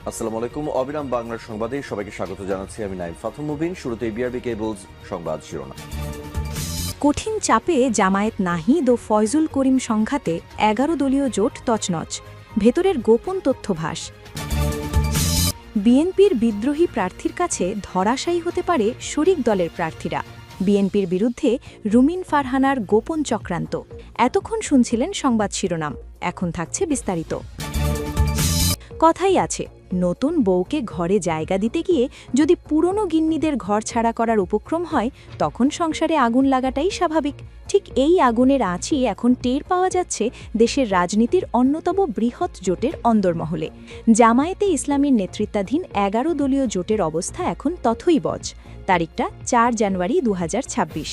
আসসালামু আলাইকুম। অবিরাম বাংলার সংবাদে সবাইকে স্বাগত জানাচ্ছি। আমি নাইম ফাথুম মুবিন। শুরুতে বিআরবি কেবলস সংবাদ শিরোনাম। কঠিন চাপে জামায়াত নাহিদ ও ফয়জুল করিম সংঘাতে ১১ দলীয় জোট তছনছ, ভেতরের গোপন তথ্যভাস। বিএনপির বিদ্রোহী প্রার্থীর কাছে ধরাশায়ী হতে পারে শরিক দলের প্রার্থীরা। বিএনপির বিরুদ্ধে রুমিন ফারহানার গোপন চক্রান্ত। এতক্ষণ শুনছিলেন সংবাদ শিরোনাম, এখন থাকছে বিস্তারিত। কথাই আছে, নতুন বউকে ঘরে জায়গা দিতে গিয়ে যদি পুরনো গিন্নিদের ঘর ছাড়া করার উপক্রম হয়, তখন সংসারে আগুন লাগাটাই স্বাভাবিক। ঠিক এই আগুনের আঁচই এখন টের পাওয়া যাচ্ছে দেশের রাজনীতির অন্যতম বৃহৎ জোটের অন্দরমহলে। জামায়াতে ইসলামীর নেতৃত্বাধীন ১১ দলীয় জোটের অবস্থা এখন তথৈবচ। তারিখটা ৪ জানুয়ারি ২০২৬।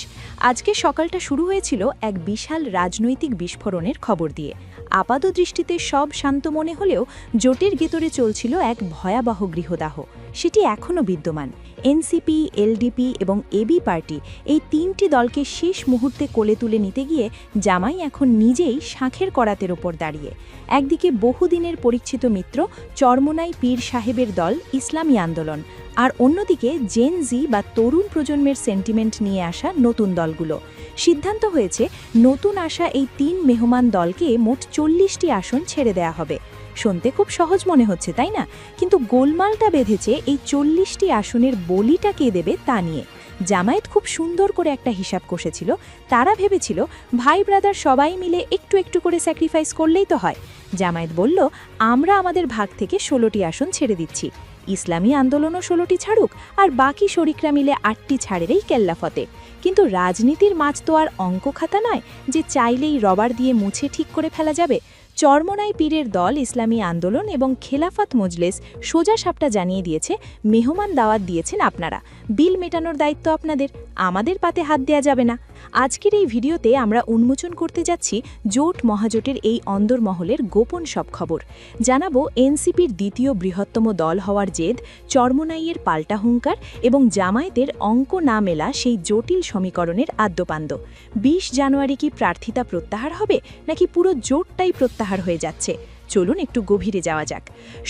আজকে সকালটা শুরু হয়েছিল এক বিশাল রাজনৈতিক বিস্ফোরণের খবর দিয়ে। আপাতদৃষ্টিতে সব শান্ত মনে হলেও জোটের ভেতরে চলছিল এক ভয়াবহ গৃহদাহ। সেটি এখনও বিদ্যমান। এনসিপি, এলডিপি এবং এবি পার্টি, এই তিনটি দলকে শেষ মুহূর্তে কোলে তুলে নিতে গিয়ে জামাই এখন নিজেই শাঁখের করাতের ওপর দাঁড়িয়ে। একদিকে বহুদিনের পরিচিত মিত্র চরমোনাই পীর সাহেবের দল ইসলামী আন্দোলন, আর অন্যদিকে জেন জি বা তরুণ প্রজন্মের সেন্টিমেন্ট নিয়ে আসা নতুন দলগুলো। সিদ্ধান্ত হয়েছে নতুন আসা এই তিন মেহমান দলকে মোট ৪০টি আসন ছেড়ে দেয়া হবে। শুনতে খুব সহজ মনে হচ্ছে, তাই না? কিন্তু গোলমালটা বেঁধেছে এই ৪০টি আসনের বলিটা কে দেবে তা নিয়ে। জামায়াত খুব সুন্দর করে একটা হিসাব কষেছিল। তারা ভেবেছিল ভাই ব্রাদার সবাই মিলে একটু একটু করে স্যাক্রিফাইস করলেই তো হয়। জামায়াত বলল, আমরা আমাদের ভাগ থেকে ১৬টি আসন ছেড়ে দিচ্ছি, ইসলামী আন্দোলনও ১৬টি ছাড়ুক, আর বাকি শরিকরা মিলে ৮টি ছাড়েরই কেল্লাফতে। কিন্তু রাজনীতির মাছ তো আর অঙ্ক খাতা নয় যে চাইলেই রবার দিয়ে মুছে ঠিক করে ফেলা যাবে। চরমোনাই পীরের দল ইসলামী আন্দোলন এবং খেলাফত মজলিস সোজা সাপটা জানিয়ে দিয়েছে, মেহমান দাওয়াত দিয়েছেন আপনারা, বিল মেটানোর দায়িত্ব আপনাদের, আমাদের পাতে হাত দেয়া যাবে না। আজকের এই ভিডিওতে আমরা উন্মোচন করতে যাচ্ছি জোট মহাজোটের এই অন্দরমহলের গোপন সব খবর। জানাবো এনসিপির দ্বিতীয় বৃহত্তম দল হওয়ার জেদ, চরমোনাইয়ের পাল্টা হুঙ্কার এবং জামায়াতের অঙ্ক না মেলা সেই জটিল সমীকরণের আদ্যপান্দ। ২০ জানুয়ারি কি প্রার্থিতা প্রত্যাহার হবে, নাকি পুরো জোটটাই প্রত্যাহার হয়ে যাচ্ছে? চলুন একটু গভীরে যাওয়া যাক।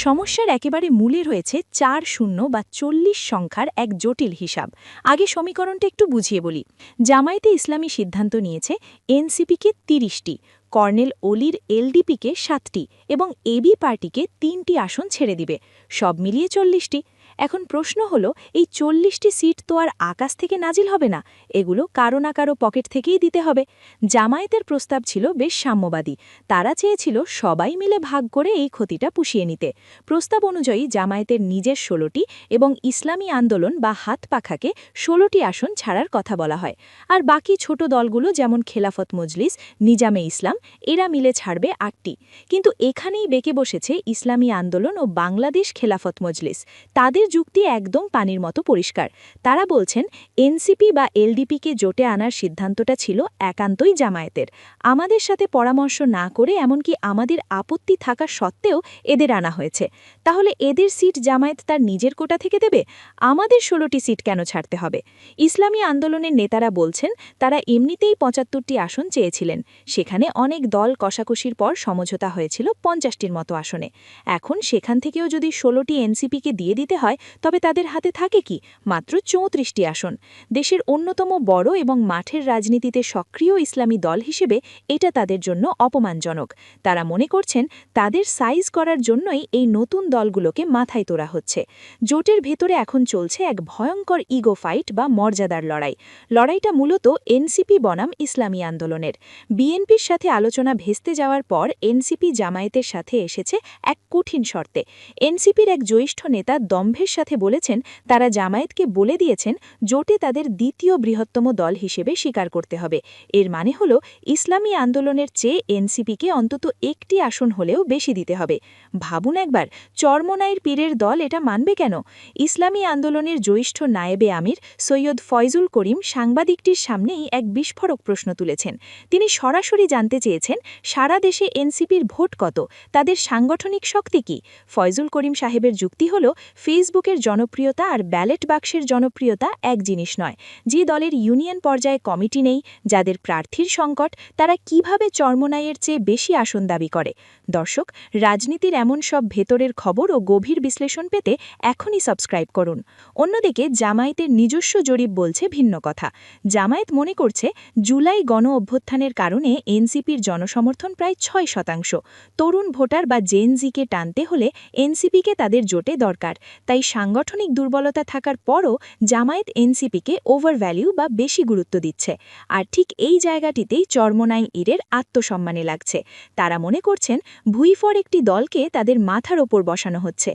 সমস্যার একেবারে মূলে রয়েছে ৪-০ বা ৪০ সংখ্যার এক জটিল হিসাব। আগে সমীকরণটা একটু বুঝিয়ে বলি। জামায়াতে ইসলামী সিদ্ধান্ত নিয়েছে এনসিপিকে ৩০টি, কর্নেল অলির এলডিপিকে ৭টি এবং এবি পার্টিকে ৩টি আসন ছেড়ে দিবে, সব মিলিয়ে ৪০টি। এখন প্রশ্ন হলো, এই ৪০টি সিট তো আর আকাশ থেকে নাজিল হবে না, এগুলো কারো না কারো পকেট থেকেই দিতে হবে। জামায়াতের প্রস্তাব ছিল বেশ সাম্যবাদী। তারা চেয়েছিল সবাই মিলে ভাগ করে এই ক্ষতিটা পুষিয়ে নিতে। প্রস্তাব অনুযায়ী জামায়াতের নিজের ১৬টি এবং ইসলামী আন্দোলন বা হাত পাখাকে ১৬টি আসন ছাড়ার কথা বলা হয়। আর বাকি ছোট দলগুলো যেমন খেলাফত মজলিস, নিজামে ইসলাম, এরা মিলে ছাড়বে ৮টি। কিন্তু এখানেই বেঁকে বসেছে ইসলামী আন্দোলন ও বাংলাদেশ খেলাফত মজলিস। তাদের যুক্তি একদম পানির মতো পরিষ্কার। তারা বলছেন, এনসিপি বা এলডিপিকে জোটে আনার সিদ্ধান্তটা ছিল একান্তই জামায়াতের। আমাদের সাথে পরামর্শ না করে, এমনকি আমাদের আপত্তি থাকা সত্ত্বেও এদের আনা হয়েছে। তাহলে এদের সিট জামায়াত তার নিজের কোটা থেকে দেবে? আমাদের ১৬টি সিট কেন ছাড়তে হবে? ইসলামী আন্দোলনের নেতারা বলছেন, তারা এমনিতেই ৭৫টি আসন চেয়েছিলেন। সেখানে অনেক দল কষাকষির পর সমঝোতা হয়েছিল ৫০টির মতো আসনে। এখন সেখান থেকেও যদি ১৬টি এনসিপিকে দিয়ে দিতে হয়, তবে তাদের হাতে থাকে কি? মাত্র ৩৪টি আসন। দেশের অন্যতম বড় এবং মাঠের রাজনীতিতে সক্রিয় ইসলামী দল হিসেবে এটা তাদের জন্য অপমানজনক। তারা মনে করছেন, তাদের সাইজ করার জন্যই এই নতুন দলগুলোকে মাথায় তোলা হচ্ছে। জোটের ভেতরে এখন চলছে এক ভয়ঙ্কর ইগো ফাইট বা মর্যাদার লড়াই। লড়াইটা মূলত এনসিপি বনাম ইসলামী আন্দোলনের। বিএনপির সাথে আলোচনা ভেস্তে যাওয়ার পর এনসিপি জামায়াতের সাথে এসেছে এক কঠিন শর্তে। এনসিপির এক জ্যেষ্ঠ নেতা দম্ভের সাথে বলেছেন, তারা জামায়াতকে বলে দিয়েছেন জোটে তাদের দ্বিতীয় বৃহত্তম দল হিসেবে স্বীকার করতে হবে। এর মানে হলো, ইসলামী আন্দোলনের চেয়ে এনসিপিকে অন্তত একটি আসন হলেও বেশি দিতে হবে। ভাবুন একবার, চরমোনাইর পীরের দল এটা মানবে কেন? ইসলামী আন্দোলনের জ্যেষ্ঠ নায়েবে আমির সৈয়দ ফয়জুল করিম সাংবাদিকটির সামনেই এক বিস্ফোরক প্রশ্ন তুলেছেন। তিনি সরাসরি জানতে চেয়েছেন, সারা দেশে এনসিপির ভোট কত, তাদের সাংগঠনিক শক্তি কি? ফয়জুল করিম সাহেবের যুক্তি হল, ফেসবুকের জনপ্রিয়তা আর ব্যালট বাক্সের জনপ্রিয়তা এক জিনিস নয়। যে দলের ইউনিয়ন পর্যায়ে কমিটি নেই, যাদের প্রার্থীর সংকট, তারা কিভাবে চরমোনাইয়ের চেয়ে বেশি আসন দাবি করে? দর্শক, রাজনীতির এমন সব ভেতরের খবর ও গভীর বিশ্লেষণ পেতে এখনই সাবস্ক্রাইব করুন। অন্যদিকে জামায়াতের নিজস্ব জরিপ বলছে ভিন্ন কথা। জামায়াত মনে করছে জুলাই গণ অভ্যুত্থানের কারণে এনসিপির জনসমর্থন প্রায় 6%। তরুণ ভোটার বা জেনজিকে টানতে হলে এনসিপিকে তাদের জোটে দরকার। তাই সাংগঠনিক দুর্বলতা থাকার পরও জামায়াত এনসিপিকে ওভারভ্যালিউ বা বেশি গুরুত্ব দিচ্ছে। আর ঠিক এই জায়গাটিতেই চরমোনাই ইরের আত্মসম্মানে লাগছে। তারা মনে করছেন ভুইফর একটি দলকে তাদের মাথার ওপর বসানো হচ্ছে।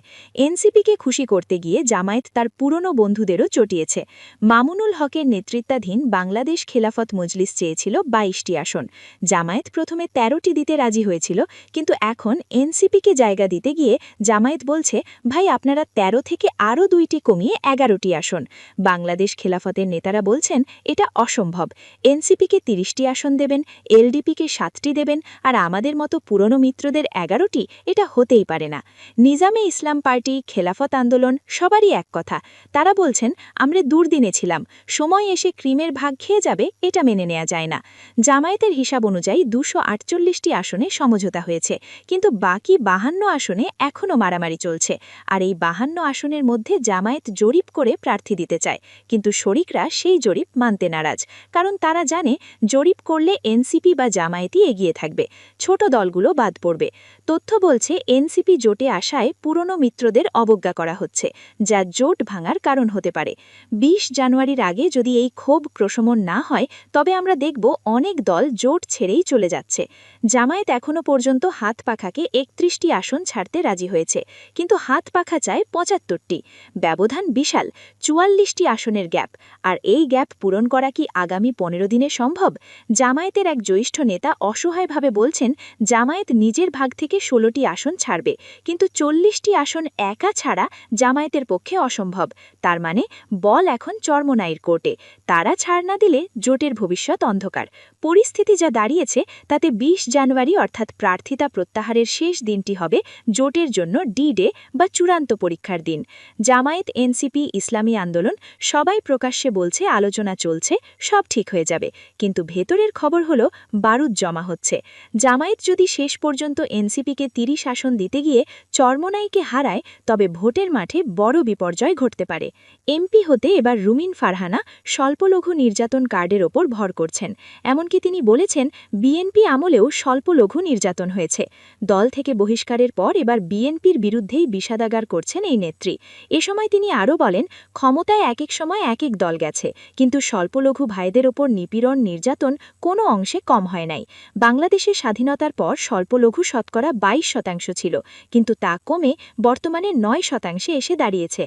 এনসিপিকে খুশি করতে গিয়ে জামায়াত তার পুরনো বন্ধুদেরও চটিয়েছে। মামুনুল হকের নেতৃত্বাধীন বাংলাদেশ খেলাফত মজলিস চেয়েছিল 22টি আসন। জামায়াত প্রথমে 13টি দিতে রাজি হয়েছিল, কিন্তু এখন এনসিপিকে জায়গা দিতে গিয়ে জামায়াত বলছে, ভাই আপনারা 13 থেকে আরও 2টি কমিয়ে 11টি আসন। বাংলাদেশ খেলাফতের নেতারা বলছেন এটা অসম্ভব। এনসিপিকে 30টি আসন দেবেন, এলডিপিকে 7টি দেবেন, আর আমাদের মতো পুরনো মিত্রদের 11টি, এটা হতেই পারে না। নিজামে ইসলাম পার্টি, খেলাফত আন্দোলন সবারই এক কথা। তারা বলছেন আমরা দুর্দিনে ছিলাম, সময় এসে ক্রিমের ভাগ খেয়ে যাবে, এটা মেনে নেওয়া যায় না। জামায়াতের হিসাব অনুযায়ী 248টি আসনে সমঝোতা হয়েছে, কিন্তু বাকি 52 আসনে এখনও মারামারি চলছে। আর এই 52 আসনের মধ্যে জামায়াত জরিপ করে প্রার্থী দিতে চায়, কিন্তু শরিকরা সেই জরিপ মানতে নারাজ। কারণ তারা জানে জরিপ করলে এনসিপি বা জামায়াতই এগিয়ে থাকবে, ছোট দলগুলো বাদ পড়বে। তথ্য বলছে এনসিপি জোটে আসায় পুরনো মিত্রদের অবজ্ঞা করা হচ্ছে, যা জোট ভাঙার কারণ হতে পারে। 20 জানুয়ারির আগে যদি এই ক্ষোভ প্রশমন না হয়, তবে আমরা দেখব অনেক দল জোট ছেড়েই চলে যাচ্ছে। জামায়াত এখনও পর্যন্ত হাত পাখাকে 31টি আসন ছাড়তে রাজি হয়েছে, কিন্তু হাত পাখা চায় 75টি। ব্যবধান বিশাল, 44টি আসনের গ্যাপ। আর এই গ্যাপ পূরণ করা কি আগামী 15 দিনে সম্ভব? জামায়াতের এক জ্যেষ্ঠ নেতা অসহায়ভাবে বলছেন জামায়াত নিজের ভাগ থেকে 16টি আসন ছাড়বে, কিন্তু 40টি আসন একা ছাড়া জামায়াতের পক্ষে অসম্ভব। তার মানে বল এখন চরমোনাইর কোর্টে। তারা ছাড় না দিলে জোটের ভবিষ্যৎ অন্ধকার। পরিস্থিতি যা দাঁড়িয়েছে তাতে 20 জানুয়ারি অর্থাৎ প্রার্থিতা প্রত্যাহারের শেষ দিনটি হবে জোটের জন্য ডি-ডে বা চূড়ান্ত পরীক্ষার দিন। জামায়াত, এনসিপি, ইসলামী আন্দোলন সবাই প্রকাশ্যে বলছে আলোচনা চলছে, সব ঠিক হয়ে যাবে, কিন্তু ভেতরের খবর হলো বারুদ জমা হচ্ছে। জামায়াত যদি শেষ পর্যন্ত এনসিপিকে 30 আসন দিতে গিয়ে চরমোনাইকে হারায়, তবে ভোটের মাঠে বড় বিপর্যয় ঘটতে পারে। এমপি হতে এবার রুমিন ফারহানা স্বল্পলঘু নির্যাতন কার্ডের ওপর ভর করছেন। এমনকি তিনি বলেছেন বিএনপি আমলেও স্বল্পলঘু নির্যাতন হয়েছে। দল থেকে বহিষ্কারের পর এবার বিএনপির বিরুদ্ধেই বিষাদাগার করছেন এই নেত্রী। এ সময় তিনি আরও বলেন, ক্ষমতায় এক এক সময় এক এক দল গেছে, কিন্তু স্বল্পলঘু ভাইদের ওপর নিপীড়ন, নির্যাতন কোনো অংশে কম হয় নাই। বাংলাদেশের স্বাধীনতার পর স্বল্পলঘু শতকরা 22% ছিল, কিন্তু তা কমে বর্তমানে 9% এসে দাঁড়িয়েছে।